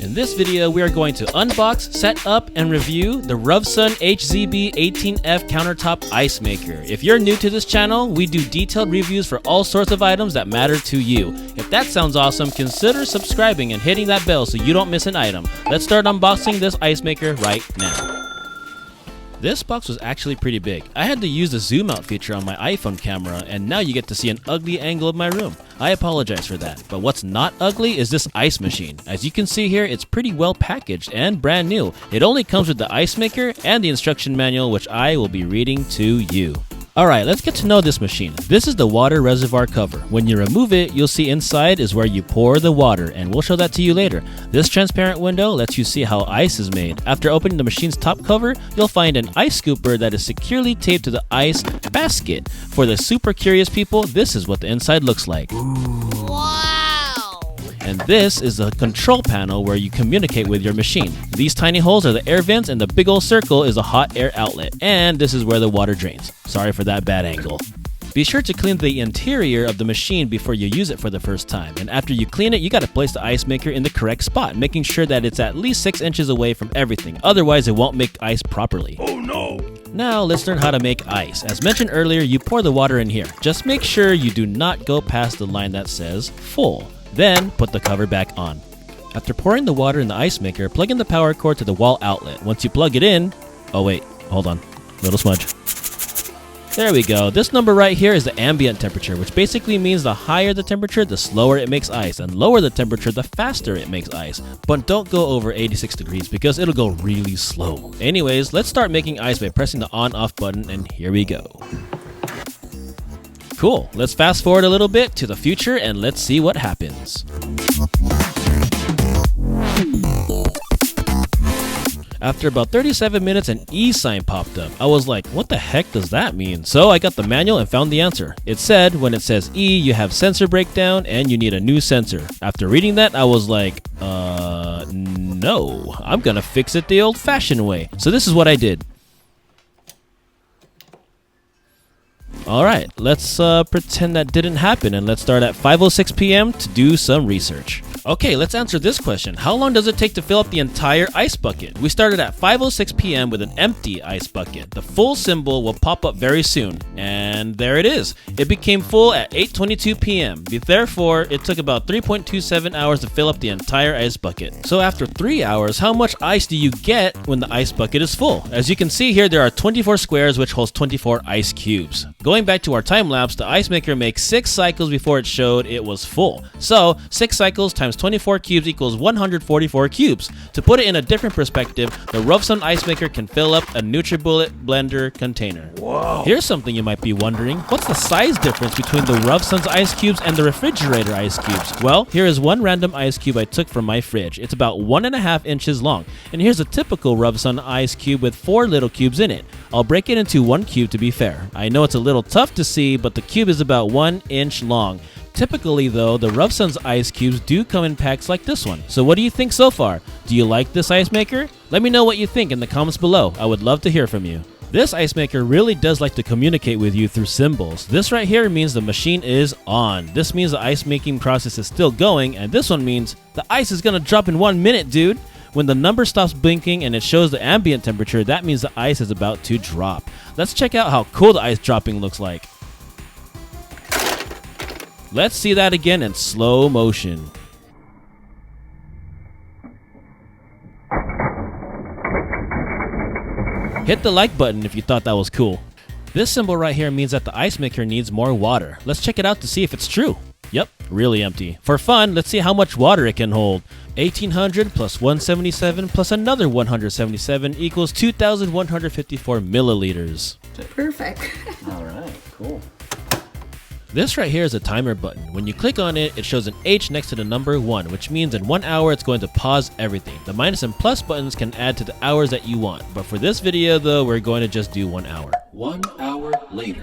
In this video, we are going to unbox, set up, and review the Rovsun HZB-18F Countertop Ice Maker. If you're new to this channel, we do detailed reviews for all sorts of items that matter to you. If that sounds awesome, consider subscribing and hitting that bell so you don't miss an item. Let's start unboxing this ice maker right now. This box was actually pretty big. I had to use the zoom out feature on my iPhone camera, and now you get to see an ugly angle of my room. I apologize for that, but what's not ugly is this ice machine. As you can see here, it's pretty well packaged and brand new. It only comes with the ice maker and the instruction manual, which I will be reading to you. Alright, let's get to know this machine. This is the water reservoir cover. When you remove it, you'll see inside is where you pour the water, and we'll show that to you later. This transparent window lets you see how ice is made. After opening the machine's top cover, you'll find an ice scooper that is securely taped to the ice basket. For the super curious people, this is what the inside looks like. And this is the control panel where you communicate with your machine. These tiny holes are the air vents, and the big old circle is a hot air outlet. And this is where the water drains. Sorry for that bad angle. Be sure to clean the interior of the machine before you use it for the first time. And after you clean it, you gotta place the ice maker in the correct spot, making sure that it's at least 6 inches away from everything. Otherwise, it won't make ice properly. Oh no! Now, let's learn how to make ice. As mentioned earlier, you pour the water in here. Just make sure you do not go past the line that says full. Then, put the cover back on. After pouring the water in the ice maker, plug in the power cord to the wall outlet. Once you plug it in... Oh wait, hold on. Little smudge. There we go. This number right here is the ambient temperature, which basically means the higher the temperature, the slower it makes ice, and lower the temperature, the faster it makes ice. But don't go over 86 degrees because it'll go really slow. Anyways, let's start making ice by pressing the on-off button, and here we go. Cool, let's fast forward a little bit to the future and let's see what happens. After about 37 minutes, an E sign popped up. I was like, what the heck does that mean? So I got the manual and found the answer. It said, when it says E, you have sensor breakdown and you need a new sensor. After reading that, I was like, no, I'm gonna fix it the old-fashioned way. So this is what I did. Alright, let's pretend that didn't happen, and let's start at 5:06 p.m. to do some research. Okay, let's answer this question. How long does it take to fill up the entire ice bucket? We started at 5:06 p.m. with an empty ice bucket. The full symbol will pop up very soon, and there it is. It became full at 8:22 p.m. Therefore, it took about 3.27 hours to fill up the entire ice bucket. So after 3 hours, how much ice do you get when the ice bucket is full? As you can see here, there are 24 squares which holds 24 ice cubes. Going back to our time lapse, the ice maker makes 6 cycles before it showed it was full. So 6 cycles times 24 cubes equals 144 cubes. To put it in a different perspective, the Rovsun ice maker can fill up a NutriBullet blender container. Whoa. Here's something you might be wondering. What's the size difference between the Rovsun's ice cubes and the refrigerator ice cubes? Well, here is one random ice cube I took from my fridge. It's about 1.5 inches long. And here's a typical Rovsun ice cube with 4 little cubes in it. I'll break it into 1 cube to be fair. I know it's a little tough to see, but the cube is about 1 inch long. Typically though, the Rovsun's ice cubes do come in packs like this one. So what do you think so far? Do you like this ice maker? Let me know what you think in the comments below. I would love to hear from you. This ice maker really does like to communicate with you through symbols. This right here means the machine is on. This means the ice making process is still going, and this one means the ice is gonna drop in 1 minute, dude. When the number stops blinking and it shows the ambient temperature, that means the ice is about to drop. Let's check out how cool the ice dropping looks like. Let's see that again in slow motion. Hit the like button if you thought that was cool. This symbol right here means that the ice maker needs more water. Let's check it out to see if it's true. Yep, really empty. For fun, let's see how much water it can hold. 1800 plus 177 plus another 177 equals 2,154 milliliters. Perfect. Alright, cool. This right here is a timer button. When you click on it, it shows an H next to the number 1, which means in 1 hour it's going to pause everything. The minus and plus buttons can add to the hours that you want, but for this video though, we're going to just do 1 hour. 1 hour later.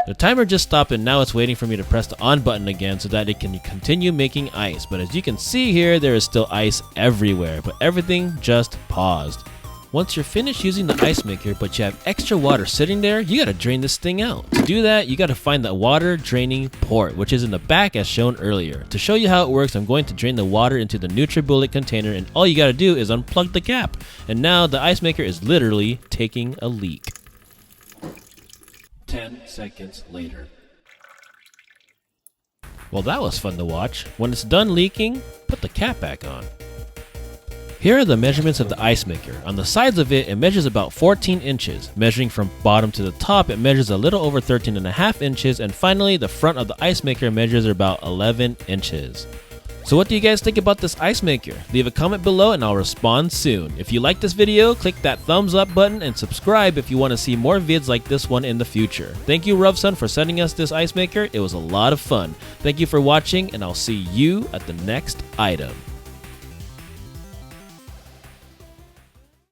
The timer just stopped and now it's waiting for me to press the on button again so that it can continue making ice. But as you can see here, there is still ice everywhere, but everything just paused. Once you're finished using the ice maker but you have extra water sitting there, you gotta drain this thing out. To do that, you gotta find the water draining port, which is in the back as shown earlier. To show you how it works, I'm going to drain the water into the NutriBullet container, and all you gotta do is unplug the cap. And now the ice maker is literally taking a leak. 10 seconds later. Well, that was fun to watch. When it's done leaking, put the cap back on. Here are the measurements of the ice maker. On the sides of it, it measures about 14 inches. Measuring from bottom to the top, it measures a little over 13.5 inches. And finally, the front of the ice maker measures about 11 inches. So what do you guys think about this ice maker? Leave a comment below and I'll respond soon. If you like this video, click that thumbs up button and subscribe if you want to see more vids like this one in the future. Thank you Rovsun for sending us this ice maker. It was a lot of fun. Thank you for watching and I'll see you at the next item.